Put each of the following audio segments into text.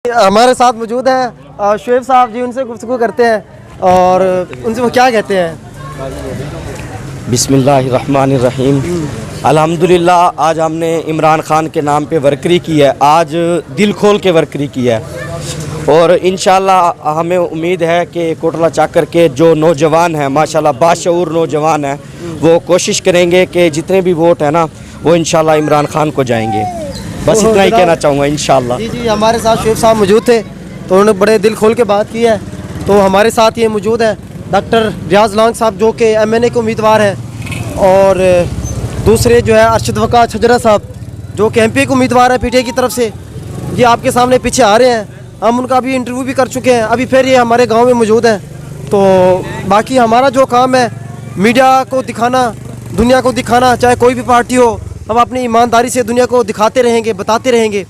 हमारे साथ मौजूद हैं शुएब साहब जी, उनसे गुफ्तगू करते हैं और उनसे वो क्या कहते हैं। बिस्मिल्लाहिर्रहमानिर्रहीम। अल्हम्दुलिल्लाह आज हमने इमरान खान के नाम पे वर्करी की है, आज दिल खोल के वर्करी की है और इंशाल्लाह हमें उम्मीद है कि कोटला चाकर के जो नौजवान हैं माशाल्लाह बाशऊर नौजवान हैं, वो कोशिश करेंगे कि जितने भी वोट हैं ना वो इंशाल्लाह इमरान खान को जाएंगे। बस इतना ही कहना चाहूँगा इंशाल्लाह। जी हमारे साथ शुएब साहब मौजूद थे तो उन्होंने बड़े दिल खोल के बात की है। तो हमारे साथ ये मौजूद है डॉक्टर रियाज लांग साहब जो कि MNA के उम्मीदवार हैं और दूसरे जो है अरशद वकास छजरा साहब जो कि MP के उम्मीदवार हैं PTI की तरफ से। ये आपके सामने पीछे आ रहे हैं, हम उनका अभी इंटरव्यू भी कर चुके हैं, अभी फिर ये हमारे गाँव में मौजूद हैं। तो बाकी हमारा जो काम है मीडिया को दिखाना, दुनिया को दिखाना, चाहे कोई भी पार्टी हो, हम अपनी ईमानदारी से दुनिया को दिखाते रहेंगे, बताते रहेंगे।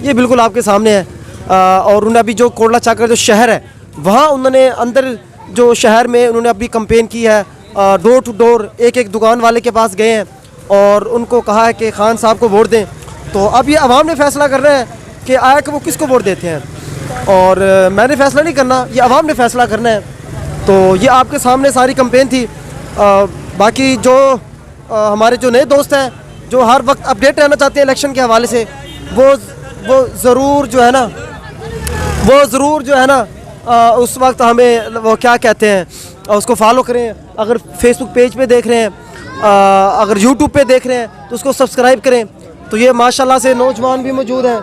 ये बिल्कुल आपके सामने है। और उन्होंने अभी जो कोटला चाकर जो शहर है वहाँ उन्होंने अंदर जो शहर में उन्होंने अभी कंपेन की है, डोर टू डोर एक एक दुकान वाले के पास गए हैं और उनको कहा है कि खान साहब को वोट दें। तो अब ये अवाम ने फैसला कर रहे हैं कि आया कि वो किसको वोट देते हैं और मैंने फैसला नहीं करना, ये अवाम ने फैसला करना है। तो ये आपके सामने सारी कंपेन थी। बाकी जो हमारे जो नए दोस्त हैं जो हर वक्त अपडेट रहना चाहते हैं इलेक्शन के हवाले से, वो ज़रूर जो है ना उस वक्त हमें वो क्या कहते हैं उसको फॉलो करें। अगर फेसबुक पेज पे देख रहे हैं, अगर यूट्यूब पे देख रहे हैं तो उसको सब्सक्राइब करें। तो ये माशाल्लाह से नौजवान भी मौजूद हैं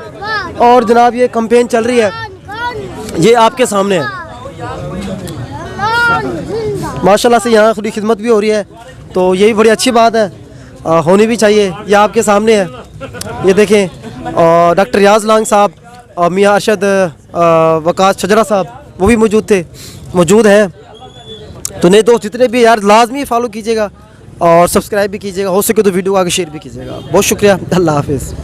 और जनाब ये कंपेन चल रही है, ये आपके सामने है। माशाल्लाह से यहाँ खुदी खिदमत भी हो रही है, तो यही बड़ी अच्छी बात है, होनी भी चाहिए। ये आपके सामने है, ये देखें। और डॉक्टर रियाज लांग साहब और मियाँ अरशद वकास छजरा साहब वो भी मौजूद हैं। तो नहीं दोस्त जितने भी यार लाजमी फॉलो कीजिएगा और सब्सक्राइब भी कीजिएगा, हो सके तो वीडियो आगे शेयर भी कीजिएगा। बहुत शुक्रिया, अल्लाह हाफिज़।